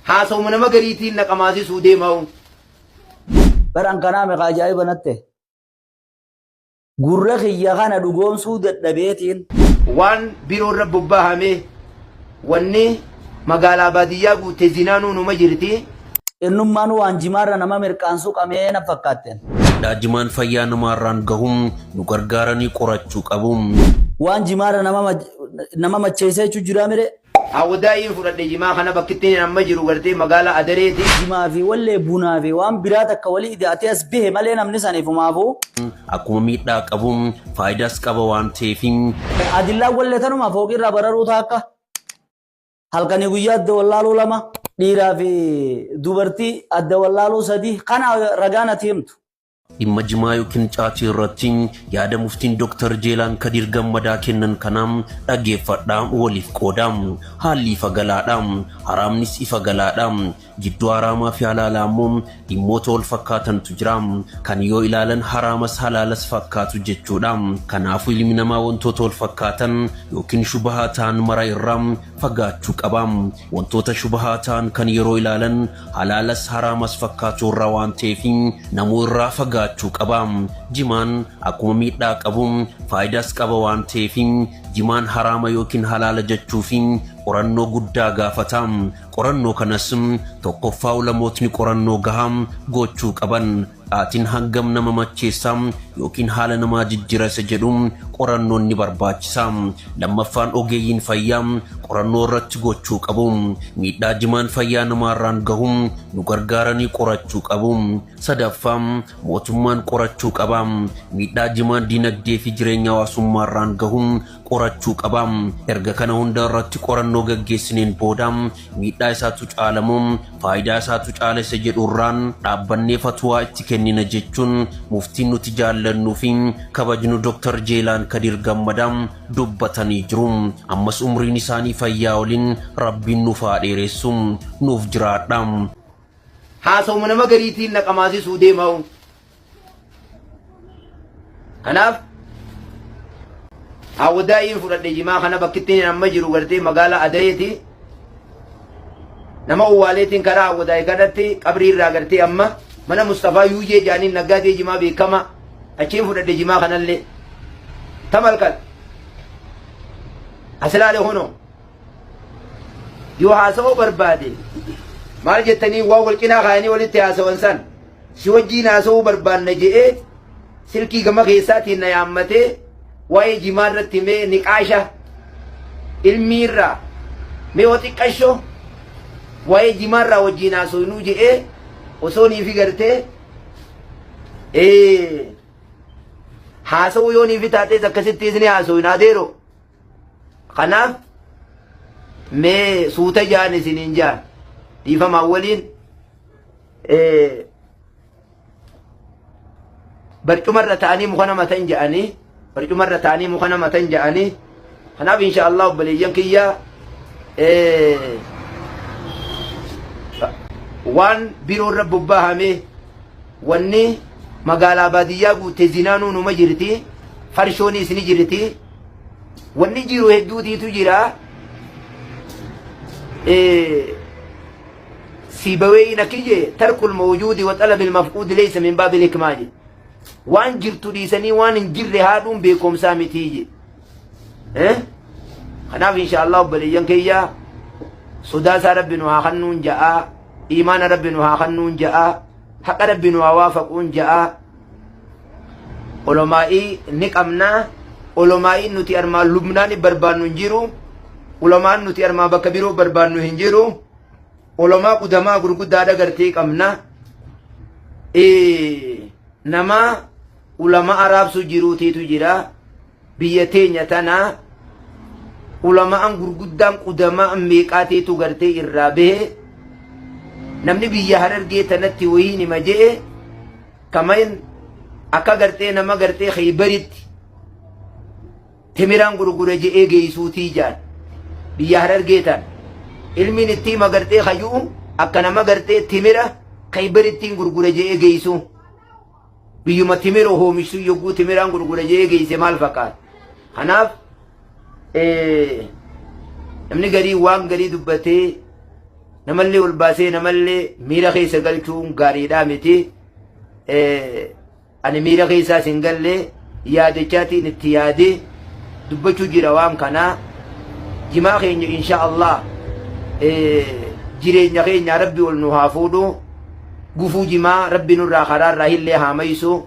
haasa'u nama gariitiin naqamaasisuu deema'u. Baran kanaa meeqa ajaa'iba natte gurra kiyya kana dhugoomsuu dadhabeetiin waan biroorra bobbaahamee wanni magaalaa baadiyyaa guute zinaanuu numa jirti. innummaan waan jimaarra nama mirqaansuu qabee na fakkaatteen. Daajimaan fayyaa namaarraan gahuun nu gargaaranii qorachuu qabuun. Waan jimaarra nama macheessee jechuu jira mire. Hawwadaa'iin fudhadhe jimaa kana bakkittiin amma jiru gartee magaalaa Adareeti. Jimaa fi wallee bunaa fi waan biraa takka walii hidhatee as bahe malee namni saniifumaafu. Akkuma miidhaa qabuun faayidaas qaba waan ta'eefin. Adillaan wallee tanuma fooqirraa bararuu taakka. Halkanii guyyaa adda wallaaluu lama dhiiraa fi dubartii adda wallaaluu sadii kana ragaan ati himtu. Dhimma jimaa yookiin caatii irratti yaada muftiin Dr. Jeelaan Kadir Gammadaa kennan kanaan dhaggeeffadhaa waliif qoodaam haalli ifa galaadhaam haraamnis ifa galaadhaam jidduu haraamaa fi halaalaa immoo dhimmoota wal fakkaatantu jiraam kan yoo ilaalan haraamas halaalas fakkaatu jechuudhaam kanaafuu ilmi namaa wantoota wal fakkaatan yookiin shubahaa ta'an mara irraa fagaachuu qabaam wantoota shubahaa ta'an kan yeroo ilaalan halaalas haraamas fakkaatu irraa waan ta'eef namuu irraa fagaachuu qabaam jimaan akkuma miidhaa qabuun faayidaas qaba waan ta'eef jimaan haraama yookiin halaala jechuufiin qorannoo guddaa gaafatam qorannoo kanas tokkoffaa ulamootni qorannoo gaham gochuu qaban aatiin hangam nama macheessam yookiin haala namaa jijjiirasa jedhum qorannoon ni barbaachisam lammaffaan ogeeyyiin fayyaa qorannoo irratti gochuu qabu miidhaa jimaan fayyaa namaarraan gahum nu gargaaranii qorachuu qabu sadaffaan mootummaan qorachuu qabam miidhaa jimaan dinagdee fi jireenya hawaasummaarraan gahum qorachuu qabam erga kana hunda irratti qorannoo gaggeessineen boodam miidhaa isaatu caalamu faayidaa isaatu caalessa jedhurraan dhaabbannee fatwaa itti kennina jechuun muftiin nuti jaallannuu fi kabajnu Dr. Jeelaan Kadir Gammadaa dubbatanii jiru ammas umriin isaanii fayyaa waliin rabbiin nuuf haa dheeressu nuuf jiraadha. Haasa'u nama gariitiin naqamaasisuu deema'u. Kanaaf hawwadaa'iin fudhadhe jimaa kana bakkittiin amma jiru gartee magaalaa Adareeti. Nama uwwaaleetiin karaa hawwadaa'e kadhatti qabrii irraa gartee amma mana Mustafaa Yuujee jaaniin naggaatee jimaa beekama achiin fudhadhe jimaa kanallee tamalkan aslaale hono yoo haasa'uu barbaade maal jettanii waa wal cinaa kaayanii walitti haasa'an san si wajjiin haasa'uu barbaanna je'ee silkii gama keessaatiin na yaammatee waa'ee jimaa irratti mee niqaasha ilmiirraa mee oo xiqqashoo waa'ee jimaarraa wajjiin haasa'inuu je'ee osoo niifi gartee haasa'uu yoo niifi taatees akkasitti isni haasa'in adeero kanaaf mee suuta jaan isiniin jaan dhiifamaa waliin barcumarra ta'anii muka namatan ja'anii barcumarra ta'anii muka namatan ja'anii kanaaf insha Allah obboleeyyan kiyyaa waan biroorra bobbaahamee wanni magaalaa baadiyyaa guute zinaanuu numa jirti farshoonis ni jirti wanni jiru hedduutiitu jira سيبويه نكيجي ترك الموجود وطلب المفقود ليس من باب الإكمال وان جرتو ديسني وان نجر هادون بكم سامي تيجي خناف إن شاء الله بليان كيا صداس ربنا خنون جاء إيمان ربنا خنون جاء حق ربنا وافقون جاء علمائي نقمنا علمائي نتي أرما لبنان بربان نجيرو علماء نتي أرما بكبيرو بربان نجيرو علماء قدماء غرغد دادا غرتي قمنا نما علماء عرب سجروتي تجرا بيتين يتنا علماء غرغدام قدماء ميقاتي تغرتي الرابه نمني بيا هررجي تنتي وهي نمجئ كمان اكا غرتي نما غرتي خيبرت تمران غرغره جئ گيسوتي جان بيا هررجي تن ilmin itti magartee khayuun akkana magartee timira khaybarittiin gurgura jee geeysu biyyuma timiro hoomishu yogguu timiraan gurgura jee geeyse maal fakkaat kanaaf namni garii waan garii dubbatee namallee ol baasee namallee miira keessa galchuun gaariidhaa miti. Ani miira keessaa sin gallee yaadachaatiin itti yaadee dubbachuu jira waan kanaa. Jimaa keenya insha Allah jireenya keenya rabbi ol nu haa fuudhu. Gufuu jimaa rabbi nurraa karaarraa illee haa maysu.